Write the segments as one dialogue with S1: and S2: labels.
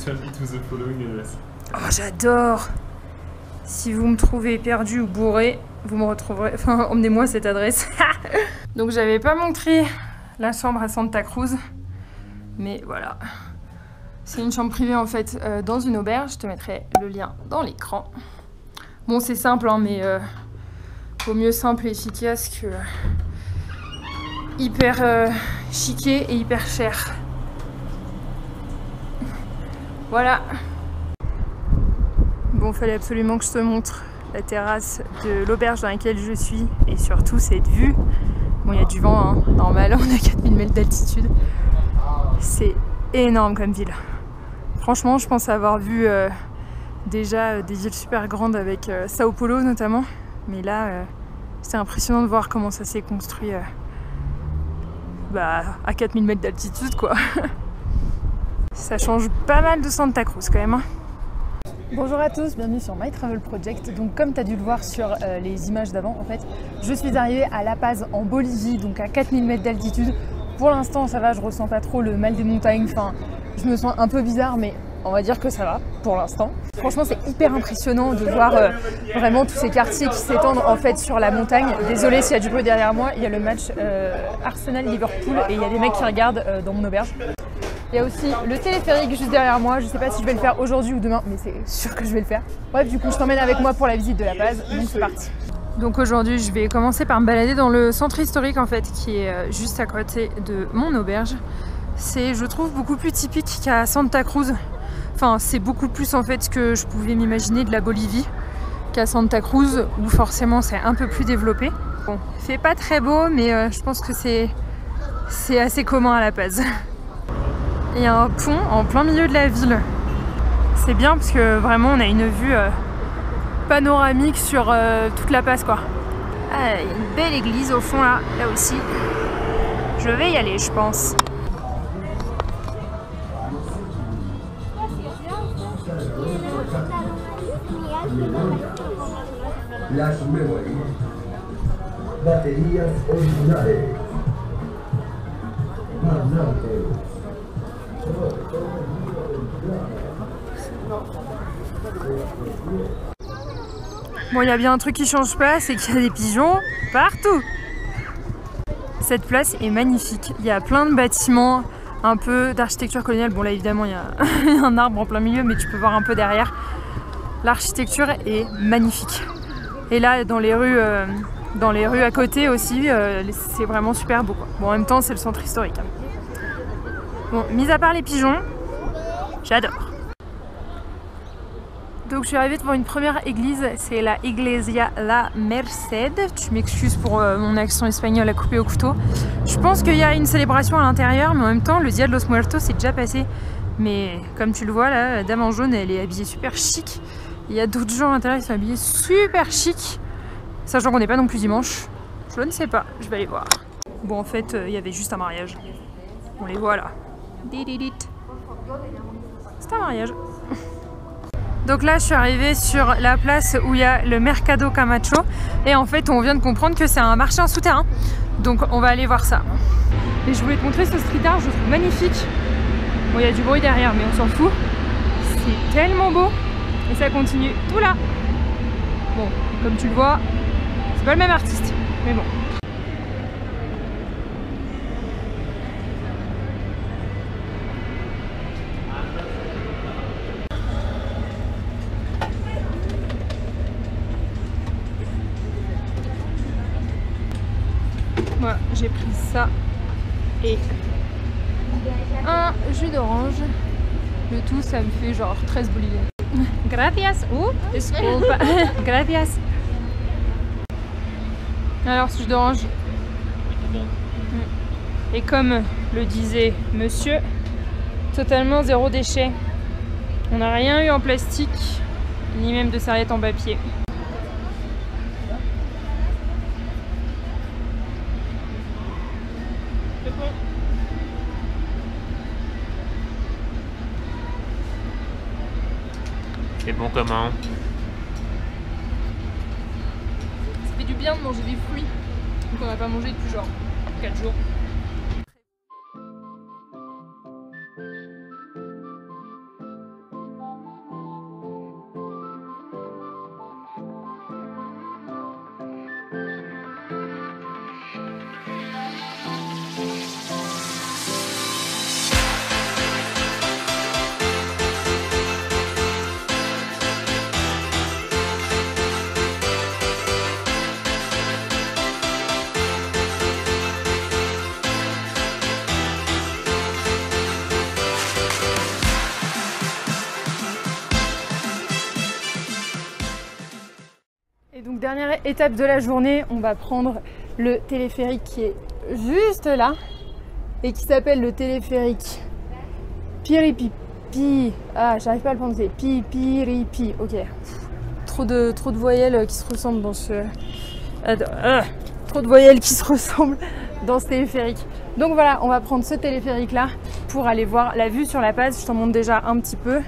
S1: return me to the following address.
S2: Oh, j'adore! Si vous me trouvez perdu ou bourré, vous me retrouverez. Enfin, emmenez-moi à cette adresse. Donc, j'avais pas montré la chambre à Santa Cruz. Mais voilà. C'est une chambre privée en fait dans une auberge. Je te mettrai le lien dans l'écran. Bon, c'est simple, hein, mais vaut mieux simple et efficace que hyper chiqué et hyper cher. Voilà. Bon, fallait absolument que je te montre la terrasse de l'auberge dans laquelle je suis et surtout cette vue. Bon, il y a du vent, hein, normal, on a 4000 mètres d'altitude. C'est énorme comme ville. Franchement, je pense avoir vu déjà des villes super grandes avec Sao Paulo notamment. Mais là, c'est impressionnant de voir comment ça s'est construit à 4000 mètres d'altitude, quoi. Ça change pas mal de Santa Cruz quand même. Hein.
S3: Bonjour à tous, bienvenue sur My Travel Project. Donc comme tu as dû le voir sur les images d'avant, en fait, je suis arrivée à La Paz en Bolivie, donc à 4000 mètres d'altitude. Pour l'instant, ça va, je ressens pas trop le mal des montagnes. Enfin, je me sens un peu bizarre, mais on va dire que ça va pour l'instant. Franchement, c'est hyper impressionnant de voir vraiment tous ces quartiers qui s'étendent en fait sur la montagne. Désolée s'il y a du bruit derrière moi, il y a le match Arsenal-Liverpool et il y a des mecs qui regardent dans mon auberge. Il y a aussi le téléphérique juste derrière moi. Je sais pas si je vais le faire aujourd'hui ou demain, mais c'est sûr que je vais le faire. Bref, du coup, je t'emmène avec moi pour la visite de La Paz. Donc c'est parti.
S2: Donc aujourd'hui, je vais commencer par me balader dans le centre historique en fait, qui est juste à côté de mon auberge. C'est, je trouve, beaucoup plus typique qu'à Santa Cruz. Enfin, c'est beaucoup plus en fait ce que je pouvais m'imaginer de la Bolivie qu'à Santa Cruz, où forcément c'est un peu plus développé. Bon, il fait pas très beau, mais je pense que c'est assez commun à La Paz. Il y a un pont en plein milieu de la ville. C'est bien parce que vraiment on a une vue panoramique sur toute La Paz, quoi. Ah, il y a une belle église au fond là aussi. Je vais y aller, je pense.
S4: Las memory. Baterías originales.
S2: Bon, il y a bien un truc qui change pas, c'est qu'il y a des pigeons partout. Cette place est magnifique. Il y a plein de bâtiments, un peu d'architecture coloniale. Bon, là évidemment il y a un arbre en plein milieu, mais tu peux voir un peu derrière. L'architecture est magnifique. Et là, dans les rues à côté aussi, c'est vraiment super beau, quoi. Bon, en même temps, c'est le centre historique. Bon, mis à part les pigeons, j'adore. Donc je suis arrivée devant une première église, c'est la Iglesia La Merced. Tu m'excuses pour mon accent espagnol à couper au couteau. Je pense qu'il y a une célébration à l'intérieur, mais en même temps, le Dia de los Muertos c'est déjà passé. Mais comme tu le vois là, la dame en jaune, elle est habillée super chic. Il y a d'autres gens à l'intérieur qui sont habillés super chic. Sachant qu'on n'est pas non plus dimanche. Je ne sais pas, je vais aller voir. Bon, en fait, il y avait juste un mariage. On les voit là. C'est un mariage. Donc là, je suis arrivée sur la place où il y a le Mercado Camacho. Et en fait, on vient de comprendre que c'est un marché en souterrain. Donc on va aller voir ça. Et je voulais te montrer ce street art, je le trouve magnifique. Bon, il y a du bruit derrière, mais on s'en fout. C'est tellement beau. Et ça continue tout là. Bon, comme tu le vois, c'est pas le même artiste. Mais bon. Moi, j'ai pris ça et un jus d'orange. Le tout, ça me fait genre 13 boliviens. Gracias. Disculpa. Gracias. Alors, ce jus d'orange. Et comme le disait monsieur, totalement zéro déchet. On n'a rien eu en plastique, ni même de serviettes en papier.
S1: C'est bon comment?
S2: Ça fait du bien de manger des fruits qu'on n'a pas mangé depuis genre 4 jours.
S3: Dernière étape de la journée, on va prendre le téléphérique qui est juste là et qui s'appelle le téléphérique Piripipi. Ah, j'arrive pas à le prononcer. Piripi. Ok. Trop de voyelles qui se ressemblent dans ce. Trop de voyelles qui se ressemblent dans ce téléphérique. Donc voilà, on va prendre ce téléphérique là pour aller voir la vue sur La Paz. Je t'en montre déjà un petit peu.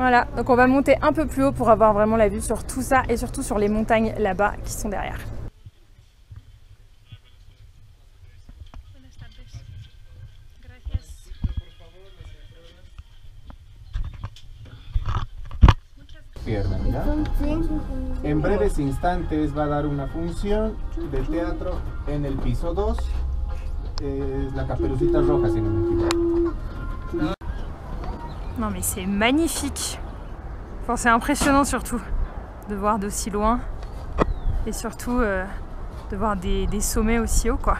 S3: Voilà, donc on va monter un peu plus haut pour avoir vraiment la vue sur tout ça et surtout sur les montagnes là-bas qui sont derrière.
S5: ¿Ya? En breves instantes va a dar una función de teatro en el piso 2, la Caperucita Roja si no me equivoco.
S2: Non mais c'est magnifique. Enfin, c'est impressionnant surtout de voir d'aussi loin et surtout de voir des sommets aussi hauts quoi.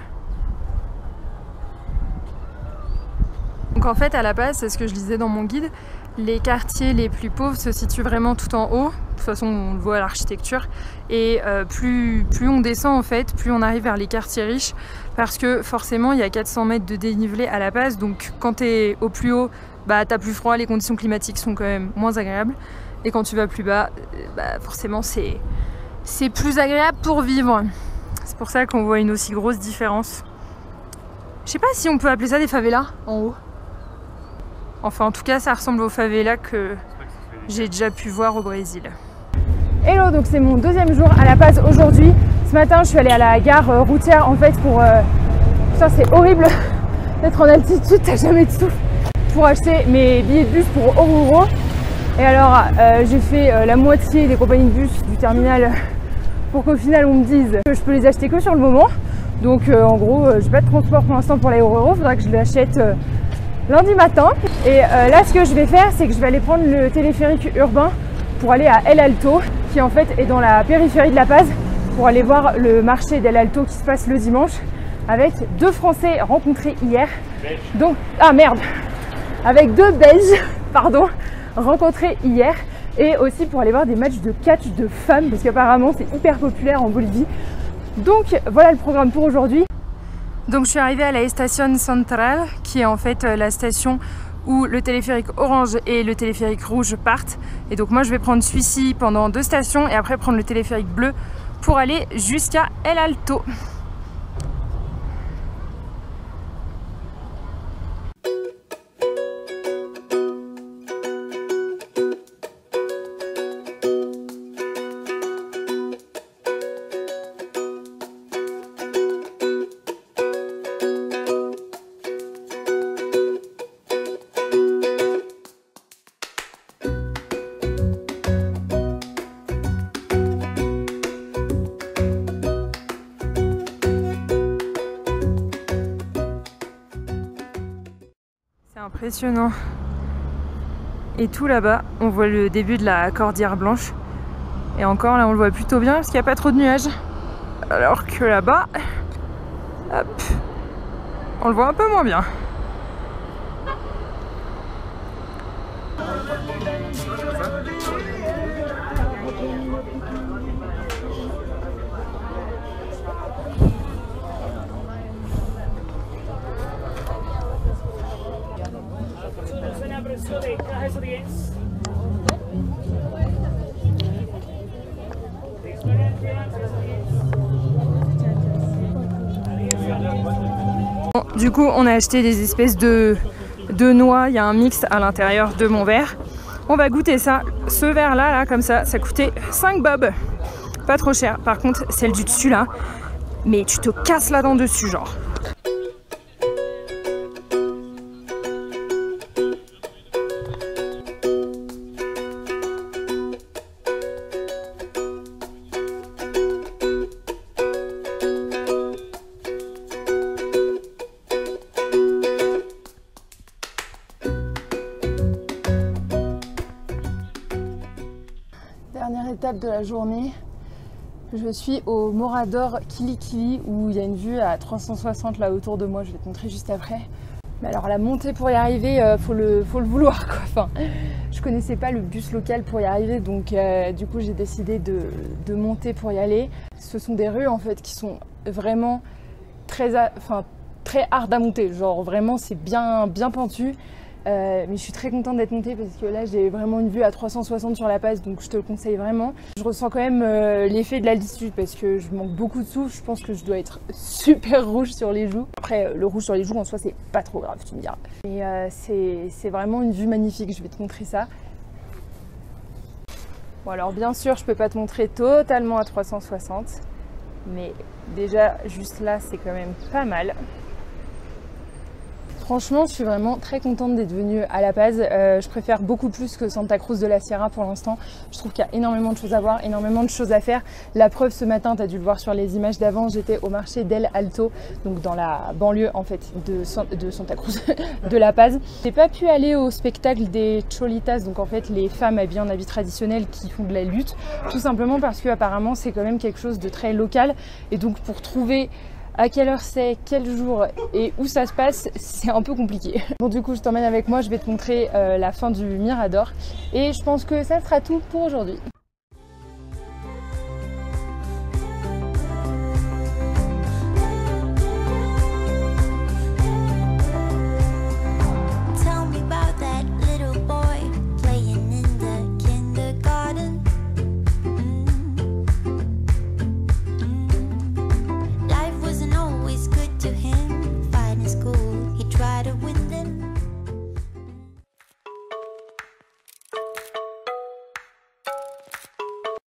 S2: Donc en fait à La Paz, c'est ce que je disais dans mon guide, les quartiers les plus pauvres se situent vraiment tout en haut. De toute façon on le voit à l'architecture et plus on descend en fait, plus on arrive vers les quartiers riches parce que forcément il y a 400 mètres de dénivelé à La Paz, donc quand tu es au plus haut, bah, t'as plus froid, les conditions climatiques sont quand même moins agréables et quand tu vas plus bas, bah, forcément c'est plus agréable pour vivre. C'est pour ça qu'on voit une aussi grosse différence. Je sais pas si on peut appeler ça des favelas en haut. Enfin en tout cas ça ressemble aux favelas que j'ai déjà pu voir au Brésil.
S3: Hello, donc c'est mon deuxième jour à La Paz aujourd'hui. Ce matin je suis allée à la gare routière en fait pour... Putain c'est horrible d'être en altitude, t'as jamais de souffle. Pour acheter mes billets de bus pour Oruro. Et alors j'ai fait la moitié des compagnies de bus du terminal pour qu'au final on me dise que je peux les acheter que sur le moment. Donc en gros j'ai pas de transport pour l'instant pour aller à Oruro, faudra que je l'achète lundi matin. Et là ce que je vais faire c'est que je vais aller prendre le téléphérique urbain pour aller à El Alto qui en fait est dans la périphérie de La Paz pour aller voir le marché d'El Alto qui se passe le dimanche avec 2 Français rencontrés hier. Donc, ah merde, avec 2 Belges, pardon, rencontrés hier et aussi pour aller voir des matchs de catch de femmes parce qu'apparemment c'est hyper populaire en Bolivie. Donc voilà le programme pour aujourd'hui.
S2: Donc je suis arrivée à la Estación Central qui est en fait la station où le téléphérique orange et le téléphérique rouge partent. Et donc moi je vais prendre celui-ci pendant 2 stations et après prendre le téléphérique bleu pour aller jusqu'à El Alto. Impressionnant. Et tout là-bas, on voit le début de la Cordillère Blanche. Et encore là, on le voit plutôt bien parce qu'il n'y a pas trop de nuages. Alors que là-bas, hop, on le voit un peu moins bien. Bon, du coup, on a acheté des espèces de noix. Il y a un mix à l'intérieur de mon verre. On va goûter ça. Ce verre là, comme ça coûtait 5 bob. Pas trop cher. Par contre, celle du dessus là, mais tu te casses la dent dessus, genre.
S3: Dernière étape de la journée, je suis au Morador Kili Kili où il y a une vue à 360 là autour de moi, je vais te montrer juste après. Mais alors la montée pour y arriver, faut le vouloir quoi. Enfin, je connaissais pas le bus local pour y arriver, donc du coup j'ai décidé de monter pour y aller. Ce sont des rues en fait qui sont vraiment très hard à monter, genre vraiment c'est bien pentu. Mais je suis très contente d'être montée parce que là j'ai vraiment une vue à 360 sur la passe, donc je te le conseille vraiment. Je ressens quand même l'effet de l'altitude parce que je manque beaucoup de souffle, je pense que je dois être super rouge sur les joues. Après le rouge sur les joues en soi c'est pas trop grave, tu me diras. Mais c'est vraiment une vue magnifique, je vais te montrer ça. Bon alors bien sûr je peux pas te montrer totalement à 360, mais déjà juste là c'est quand même pas mal. Franchement, je suis vraiment très contente d'être venue à La Paz. Je préfère beaucoup plus que Santa Cruz de la Sierra pour l'instant. Je trouve qu'il y a énormément de choses à voir, énormément de choses à faire. La preuve, ce matin, tu as dû le voir sur les images d'avant, j'étais au marché d'El Alto, donc dans la banlieue en fait de Santa Cruz, de La Paz. J'ai pas pu aller au spectacle des Cholitas, donc en fait les femmes habillées en habits traditionnels qui font de la lutte, tout simplement parce que apparemment c'est quand même quelque chose de très local. Et donc pour trouver à quelle heure c'est, quel jour et où ça se passe, c'est un peu compliqué. Bon du coup je t'emmène avec moi, je vais te montrer la fin du Mirador et je pense que ça sera tout pour aujourd'hui.